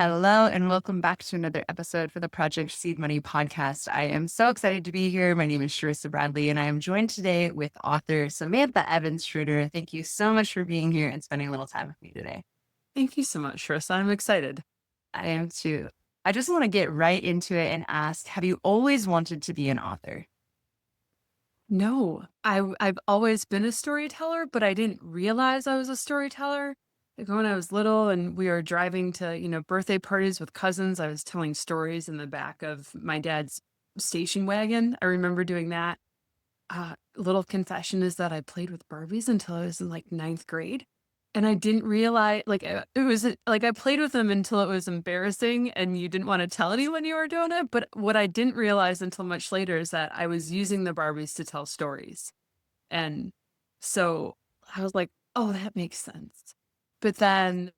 Hello, and welcome back to another episode for the Project Seed Money podcast. I am so excited to be here. My name is Sharissa Bradley, and I am joined today with author Samantha Tschritter. Thank you so much for being here and spending a little time with me today. Thank you so much, Sharissa. I'm excited. I am too. I just want to get right into it and ask, have you always wanted to be an author? No, I've always been a storyteller, but I didn't realize I was a storyteller. Like when I was little and we were driving to, birthday parties with cousins, I was telling stories in the back of my dad's station wagon. I remember doing that. Little confession is that I played with Barbies until I was in like ninth grade. And I didn't realize, it was like I played with them until it was embarrassing and you didn't want to tell anyone you were doing it. But what I didn't realize until much later is that I was using the Barbies to tell stories. And so I was like, oh, that makes sense. But then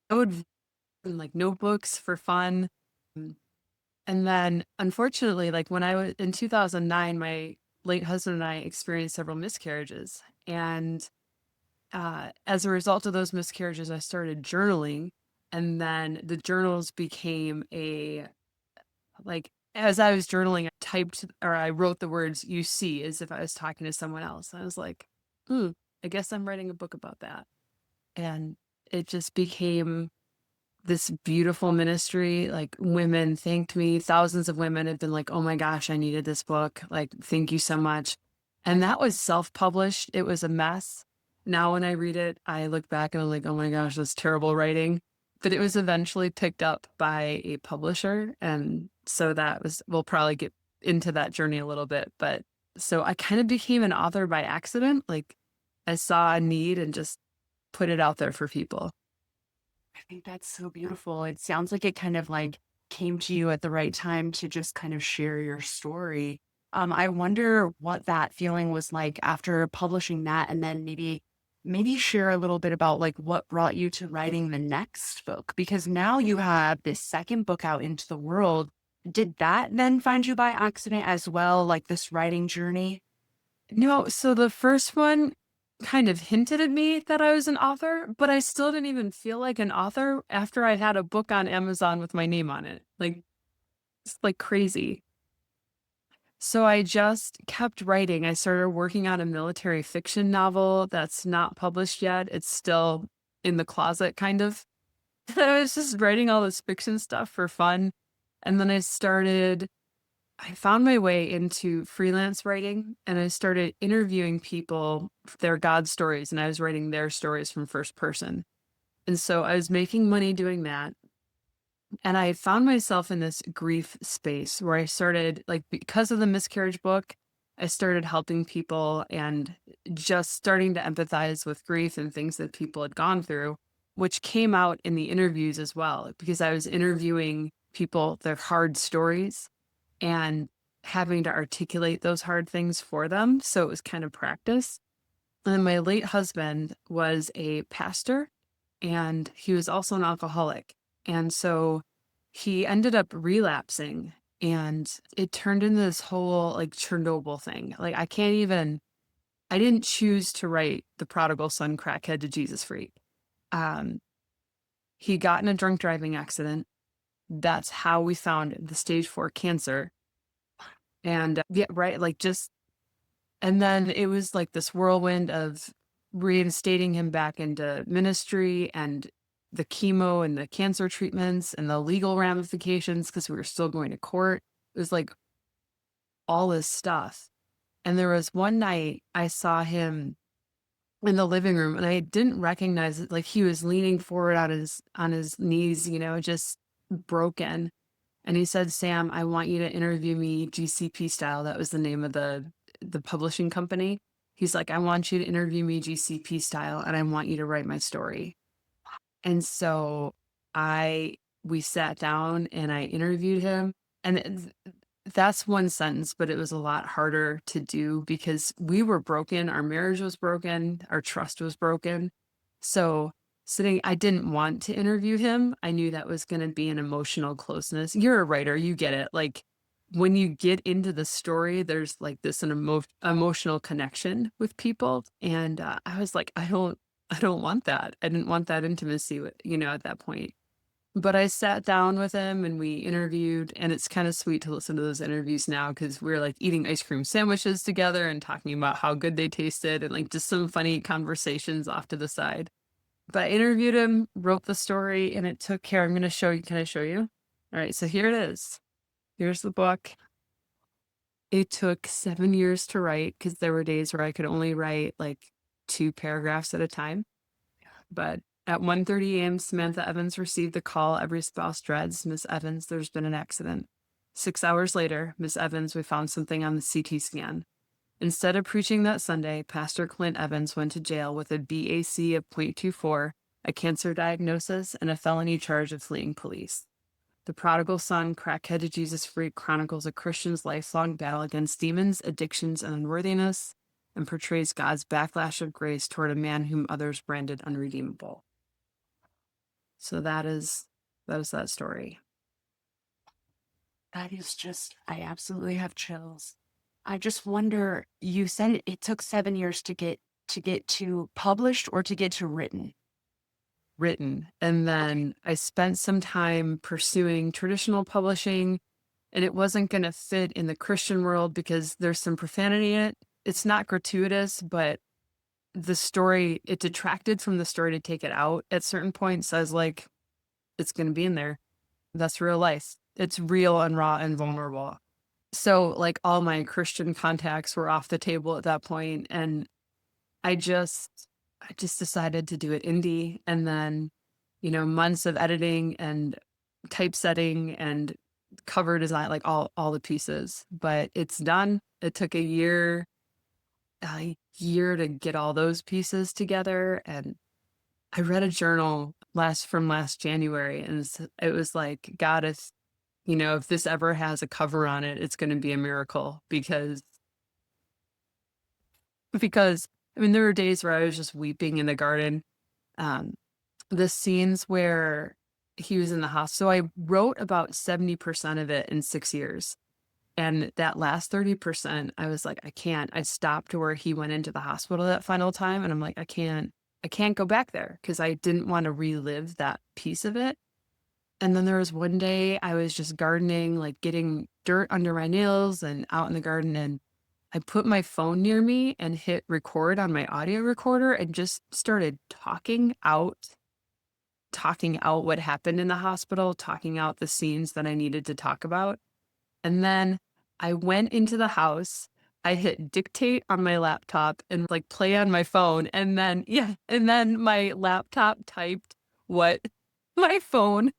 I would like notebooks for fun. And then unfortunately, like when I was in 2009, my late husband and I experienced several miscarriages. And as a result of those miscarriages, I started journaling. And then the journals became as I was journaling, I typed or I wrote the words you see as if I was talking to someone else. I was like, I guess I'm writing a book about that. And it just became this beautiful ministry. Like women thanked me. Thousands of women have been like, oh my gosh, I needed this book. Like, thank you so much. And that was self-published. It was a mess. Now when I read it, I look back and I'm like, oh my gosh, that's terrible writing. But it was eventually picked up by a publisher. And so we'll probably get into that journey a little bit. But so I kind of became an author by accident. Like I saw a need and just put it out there for people. I think that's so beautiful. It sounds like it kind of like came to you at the right time to just kind of share your story. I wonder what that feeling was like after publishing that, and then maybe share a little bit about like what brought you to writing the next book, because now you have this second book out into the world. Did that then find you by accident as well, like this writing journey? No, so the first one kind of hinted at me that I was an author, but I still didn't even feel like an author after I had a book on Amazon with my name on it. Like, it's like crazy. So I just kept writing. I started working on a military fiction novel that's not published yet. It's still in the closet, kind of. I was just writing all this fiction stuff for fun. And then I found my way into freelance writing and I started interviewing people, their God stories, and I was writing their stories from first person. And so I was making money doing that. And I found myself in this grief space where I started, like, because of the miscarriage book, I started helping people and just starting to empathize with grief and things that people had gone through, which came out in the interviews as well, because I was interviewing people, their hard stories and having to articulate those hard things for them. So it was kind of practice. And then my late husband was a pastor and he was also an alcoholic. And so he ended up relapsing and it turned into this whole like Chernobyl thing. Like I didn't choose to write the prodigal son crackhead to Jesus freak. Um, he got in a drunk driving accident. That's how we found the stage 4 cancer. And yeah, right, like just, and then it was like this whirlwind of reinstating him back into ministry and the chemo and the cancer treatments and the legal ramifications because we were still going to court. It was like all this stuff. And there was one night I saw him in the living room and I didn't recognize it. Like he was leaning forward on his knees, just broken. And he said, Sam, I want you to interview me GCP style. That was the name of the publishing company. He's like, I want you to interview me GCP style and I want you to write my story. And so we sat down and I interviewed him. And that's one sentence, but it was a lot harder to do because we were broken. Our marriage was broken. Our trust was broken. So I didn't want to interview him. I knew that was going to be an emotional closeness. You're a writer, you get it. Like when you get into the story, there's like emotional connection with people. And I was like, I don't want that. I didn't want that intimacy, at that point. But I sat down with him and we interviewed, and it's kind of sweet to listen to those interviews now because we're like eating ice cream sandwiches together and talking about how good they tasted and like just some funny conversations off to the side. But I interviewed him, wrote the story, and it took care. I'm going to show you. Can I show you? All right. So here it is. Here's the book. It took 7 years to write because there were days where I could only write like 2 paragraphs at a time. But at 1:30 a.m., Samantha Evans received the call every spouse dreads. Miss Evans, there's been an accident. 6 hours later, Miss Evans, we found something on the CT scan. Instead of preaching that Sunday, Pastor Clint Evans went to jail with a BAC of .24, a cancer diagnosis, and a felony charge of fleeing police. The Prodigal Son, Crackhead to Jesus Freak chronicles a Christian's lifelong battle against demons, addictions, and unworthiness, and portrays God's backlash of grace toward a man whom others branded unredeemable. So that is that story. That is just, I absolutely have chills. I just wonder, you said it took 7 years to get to published or to get to written. Written. And then I spent some time pursuing traditional publishing, and it wasn't going to fit in the Christian world because there's some profanity in it. It's not gratuitous, but the story, it detracted from the story to take it out at certain points. So I was like, it's going to be in there. That's real life. It's real and raw and vulnerable. So like all my Christian contacts were off the table at that point, and I just decided to do it indie. And then, months of editing and typesetting and cover design, like all the pieces, but it's done. It took a year to get all those pieces together. And I read a journal from last January, and it was like, God, if this ever has a cover on it, it's going to be a miracle because I mean, there were days where I was just weeping in the garden. The scenes where he was in the hospital. So I wrote about 70% of it in 6 years. And that last 30%, I was like, I can't. I stopped to where he went into the hospital that final time. And I'm like, I can't go back there because I didn't want to relive that piece of it. And then there was one day I was just gardening, like getting dirt under my nails and out in the garden. And I put my phone near me and hit record on my audio recorder and just started talking out what happened in the hospital, talking out the scenes that I needed to talk about. And then I went into the house, I hit dictate on my laptop and like play on my phone. And then my laptop typed what my phone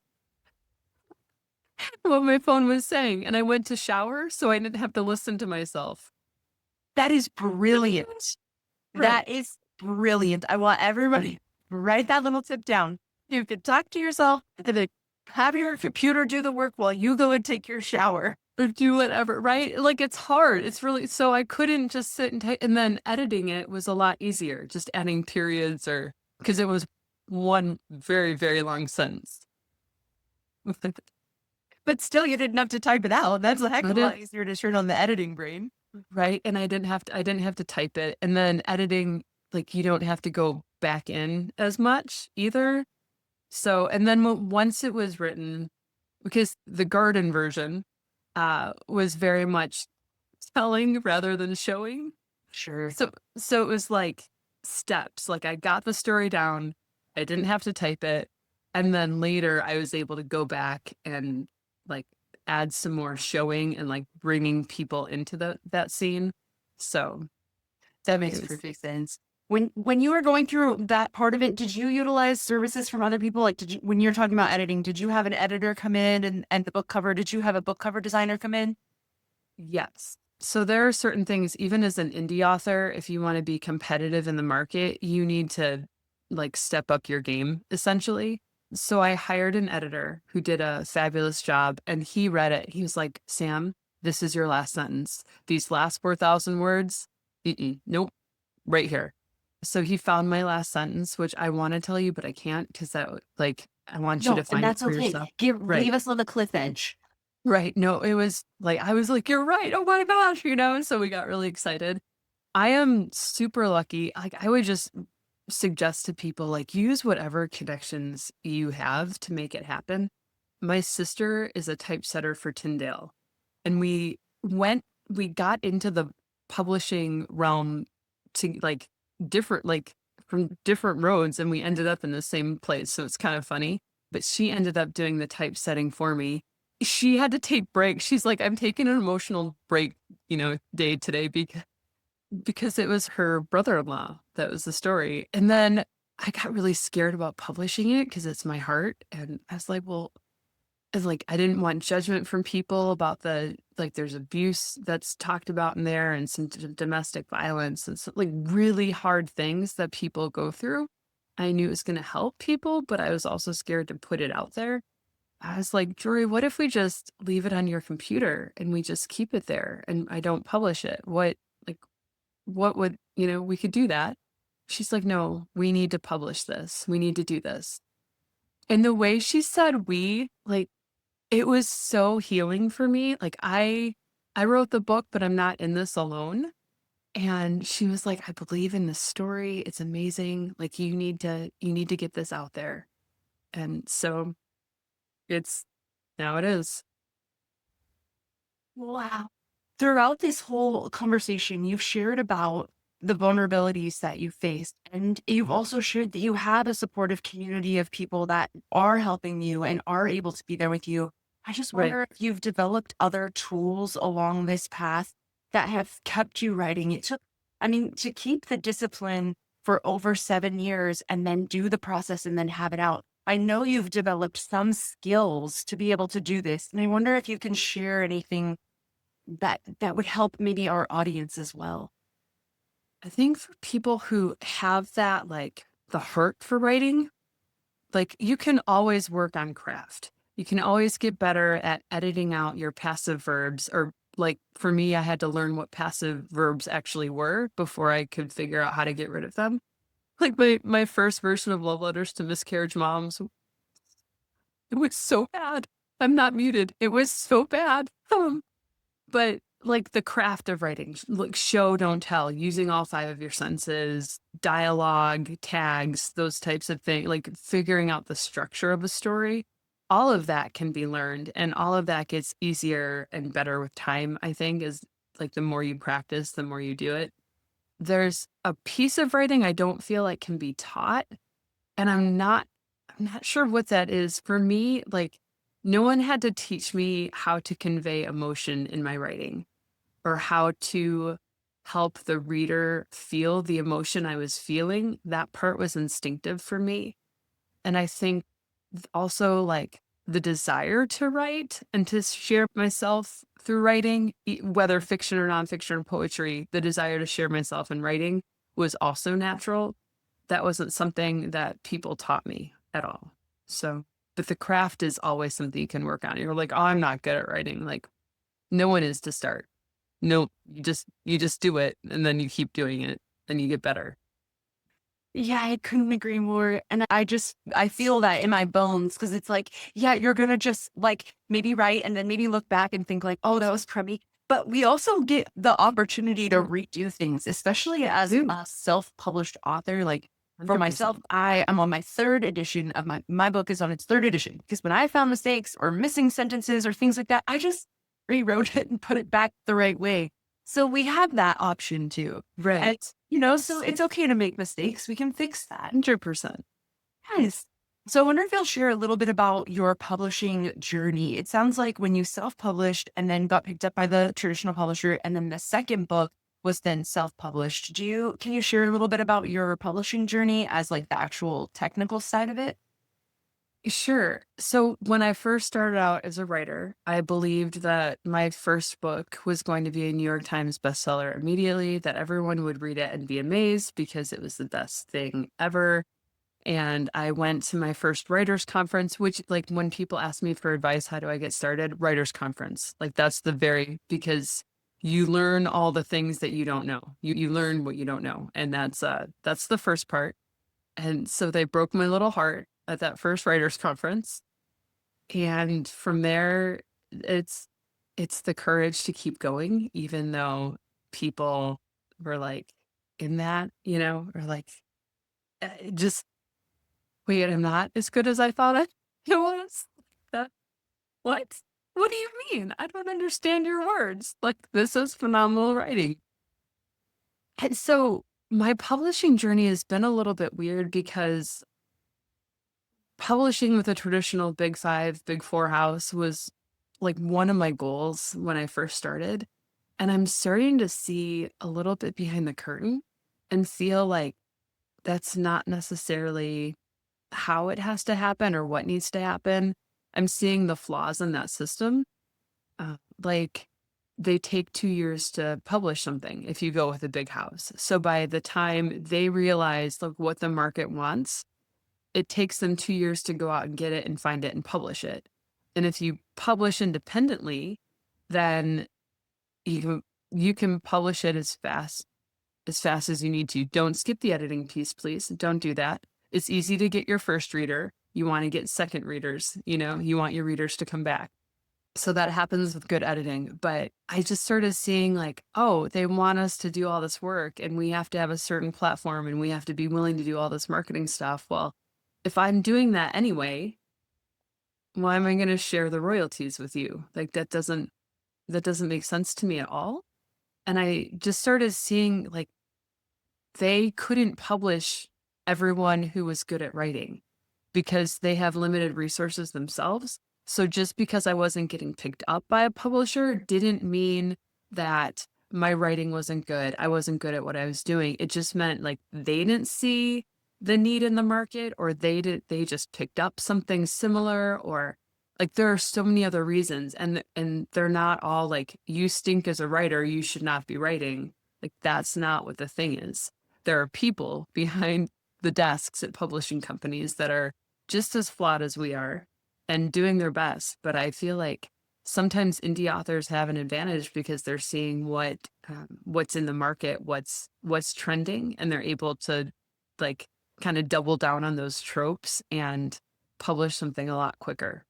was saying. And I went to shower so I didn't have to listen to myself. That is brilliant. Right. That is brilliant. I want everybody to write that little tip down. You can talk to yourself and then have your computer do the work while you go and take your shower. Or do whatever, right? Like it's hard. It's really, so I couldn't just sit and and then editing it was a lot easier, just adding periods because it was one very, very long sentence. But still, you didn't have to type it out. That's a heck of a lot easier to turn on the editing brain. Right. And I didn't have to type it. And then editing, like you don't have to go back in as much either. So, and then once it was written, because the garden version was very much telling rather than showing. Sure. So it was like steps. Like I got the story down. I didn't have to type it. And then later I was able to go back and like add some more showing and like bringing people into that scene. So that makes perfect sense. When you were going through that part of it, did you utilize services from other people? Like, when you're talking about editing, did you have an editor come in and the book cover? Did you have a book cover designer come in? Yes. So there are certain things, even as an indie author, if you want to be competitive in the market, you need to like step up your game essentially. So I hired an editor who did a fabulous job, and he read it. He was like, Sam, this is your last sentence. These last 4,000 words, nope, right here. So he found my last sentence, which I want to tell you, but I can't because I want you to find it for yourself. Leave us on the cliff edge. Right. No, it was like, I was like, you're right. Oh my gosh, so we got really excited. I am super lucky. Like I would just suggest to people, like, use whatever connections you have to make it happen. My sister is a typesetter for Tyndale, and we got into the publishing realm to, like, different like, from different roads, and we ended up in the same place, so it's kind of funny, but she ended up doing the typesetting for me. She had to take breaks. She's like, "I'm taking an emotional break, day today because it was her brother-in-law that was the story." And then I got really scared about publishing it because it's my heart, and I was like, "Well," it's like, I didn't want judgment from people about there's abuse that's talked about in there and some domestic violence and some, like, really hard things that people go through. I knew it was gonna help people, but I was also scared to put it out there. I was like, "Jory, what if we just leave it on your computer and we just keep it there and I don't publish it? Like, what would we could do that." She's like, "No, we need to publish this. We need to do this." And the way she said "we," like, it was so healing for me. Like, I wrote the book, but I'm not in this alone. And she was like, "I believe in this story. It's amazing. Like, you need to get this out there." And so it's now it is. Wow. Throughout this whole conversation, you've shared about the vulnerabilities that you faced, and you've also shared that you have a supportive community of people that are helping you and are able to be there with you. I just Right. wonder if you've developed other tools along this path that have kept you writing. It took, I mean, to keep the discipline for over 7 years and then do the process and then have it out. I know you've developed some skills to be able to do this. And I wonder if you can share anything that would help maybe our audience as well. I think for people who have that, like, the heart for writing, like, you can always work on craft. You can always get better at editing out your passive verbs, or, like, for me, I had to learn what passive verbs actually were before I could figure out how to get rid of them. Like, my first version of love letters to miscarriage moms, it was so bad. I'm not muted. It was so bad. But, like, the craft of writing, like, show, don't tell, using all 5 of your senses, dialogue, tags, those types of things, like, figuring out the structure of a story, all of that can be learned, and all of that gets easier and better with time, I think, is, like, the more you practice, the more you do it. There's a piece of writing I don't feel like can be taught, and I'm not sure what that is. For me, like, no one had to teach me how to convey emotion in my writing or how to help the reader feel the emotion I was feeling. That part was instinctive for me. And I think also, like, the desire to write and to share myself through writing, whether fiction or nonfiction or poetry, the desire to share myself in writing was also natural. That wasn't something that people taught me at all. So, but the craft is always something you can work on. You're like, "Oh, I'm not good at writing." Like, no one is to start. No, you just do it and then you keep doing it and you get better. Yeah, I couldn't agree more. And I feel that in my bones because it's like, yeah, you're gonna just like maybe write and then maybe look back and think like, oh, that was crummy. But we also get the opportunity to redo things, especially as Do a self-published author. Like for myself, 100%. I am on my third edition of my book is on its third edition because when I found mistakes or missing sentences or things like that, I just rewrote it and put it back the right way. So we have that option too. And Right. so it's okay to make mistakes. We can fix that. 100%. Yes. So I wonder if you'll share a little bit about your publishing journey. It sounds like when you self-published and then got picked up by the traditional publisher, and then the second book was then self-published. Can you share a little bit about your publishing journey as like the actual technical side of it? Sure. So when I first started out as a writer, I believed that my first book was going to be a New York Times bestseller immediately, that everyone would read it and be amazed because it was the best thing ever. And I went to my first writers conference, which, like, when people ask me for advice, how do I get started? Writers conference. Like, that's because you learn all the things that you don't know. You learn what you don't know. And that's the first part. And so they broke my little heart at that first writers conference. And from there, it's it's the courage to keep going, even though people were like in that, or like just wait, I'm not as good as I thought I it was. That what? What do you mean? I don't understand your words. Like, this is phenomenal writing. And so my publishing journey has been a little bit weird because publishing with a traditional Big Five, Big Four house was like one of my goals when I first started. And I'm starting to see a little bit behind the curtain and feel like that's not necessarily how it has to happen or what needs to happen. I'm seeing the flaws in that system. Like, they take 2 years to publish something if you go with a big house. So by the time they realize like what the market wants, it takes them 2 years to go out and get it and find it and publish it. And if you publish independently, then you can publish it as fast as you need to. Don't skip the editing piece, please. Don't do that. It's easy to get your first reader. You want to get second readers, you want your readers to come back. So that happens with good editing. But I just started seeing like, oh, they want us to do all this work and we have to have a certain platform and we have to be willing to do all this marketing stuff. Well, if I'm doing that anyway, why am I going to share the royalties with you? Like, that doesn't make sense to me at all. And I just started seeing like they couldn't publish everyone who was good at writing because they have limited resources themselves. So just because I wasn't getting picked up by a publisher didn't mean that my writing wasn't good. I wasn't good at what I was doing. It just meant like they didn't see the need in the market, or they just picked up something similar, or like there are so many other reasons, and they're not all like, you stink as a writer, you should not be writing. Like, that's not what the thing is. There are people behind the desks at publishing companies that are just as flawed as we are and doing their best. But I feel like sometimes indie authors have an advantage because they're seeing what's in the market, what's trending, and they're able to like kind of double down on those tropes and publish something a lot quicker.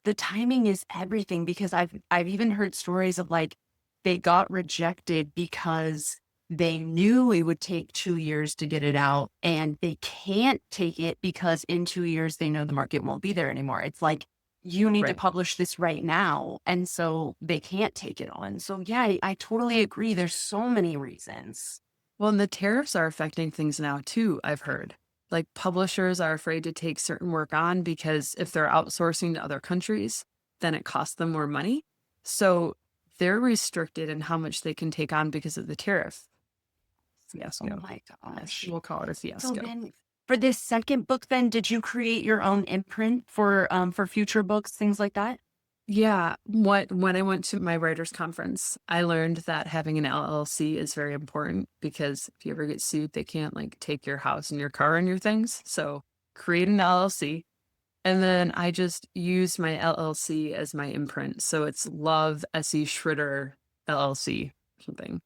The timing is everything, because I've even heard stories of like they got rejected because they knew it would take 2 years to get it out, and they can't take it because in 2 years they know the market won't be there anymore. It's like, you need to Right. publish this right now, and so they can't take it on. So yeah, I totally agree. There's so many reasons. Well, and the tariffs are affecting things now too, I've heard. Like, publishers are afraid to take certain work on because if they're outsourcing to other countries, then it costs them more money. So they're restricted in how much they can take on because of the tariff Oh fiasco. my gosh. We'll call it a So fiasco. then for this second book, then did you create your own imprint for future books, things like that? Yeah, when I went to my writers conference, I learned that having an LLC is very important because if you ever get sued, they can't like take your house and your car and your things. So create an LLC. And then I just used my LLC as my imprint. So it's Love S.E. Tschritter LLC or something.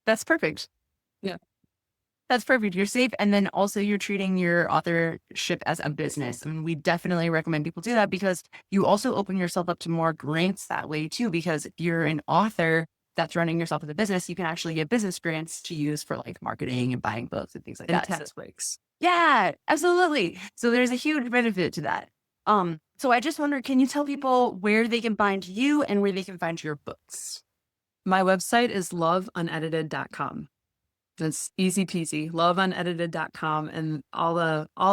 That's perfect. Yeah. That's perfect. You're safe. And then also you're treating your authorship as a business. I mean, we definitely recommend people do that because you also open yourself up to more grants that way too. Because if you're an author that's running yourself as a business, you can actually get business grants to use for like marketing and buying books and things like And that. So, tax breaks. yeah, absolutely. So there's a huge benefit to that. So I just wonder, can you tell people where they can find you and where they can find your books? My website is loveunedited.com. That's easy peasy, loveunedited.com, and all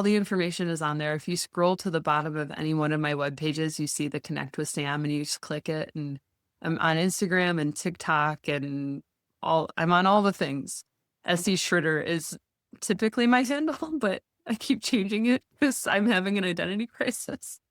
the information is on there. If you scroll to the bottom of any one of my web pages, you see the Connect with Sam, and you just click it. And I'm on Instagram and TikTok and I'm on all the things. S.E. Tschritter is typically my handle, but I keep changing it because I'm having an identity crisis.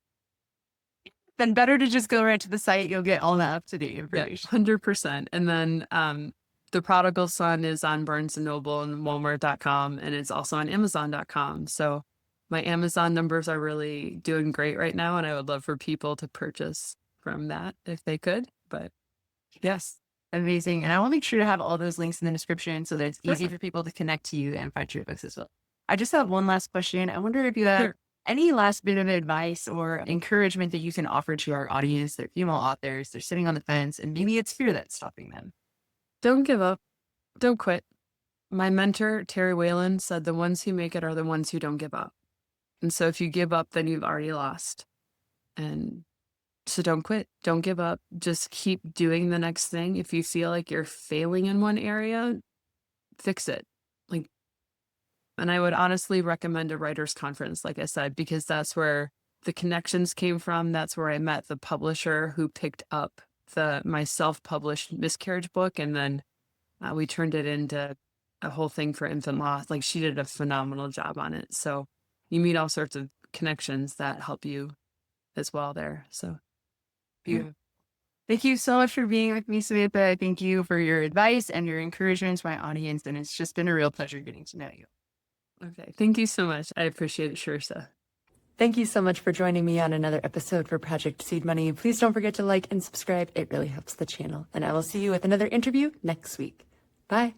Then better to just go right to the site. You'll get all that up-to-date Yeah, information. 100%. And then The Prodigal Son is on Barnes& and Noble and Walmart.com, and it's also on Amazon.com. So my Amazon numbers are really doing great right now, and I would love for people to purchase from that if they could. But yes. Amazing. And I will make sure to have all those links in the description so that it's easy Sure. for people to connect to you and find your books as well. I just have one last question. I wonder if you have Sure. any last bit of advice or encouragement that you can offer to our audience. They're female authors, they're sitting on the fence, and maybe it's fear that's stopping them. Don't give up. Don't quit. My mentor, Terry Whalen, said the ones who make it are the ones who don't give up. And so if you give up, then you've already lost. And so don't quit. Don't give up. Just keep doing the next thing. If you feel like you're failing in one area, fix it. Like, and I would honestly recommend a writer's conference, like I said, because that's where the connections came from. That's where I met the publisher who picked up my self-published miscarriage book, and then we turned it into a whole thing for infant loss. Like, she did a phenomenal job on it. So you meet all sorts of connections that help you as well there. So yeah. Beautiful. Thank you so much for being with me, Samantha. Thank you for your advice and your encouragement to my audience. And it's just been a real pleasure getting to know you. Okay. Thank you so much. I appreciate it, Sharissa. Thank you so much for joining me on another episode for Project Seed Money. Please don't forget to like and subscribe. It really helps the channel. And I will see you with another interview next week. Bye.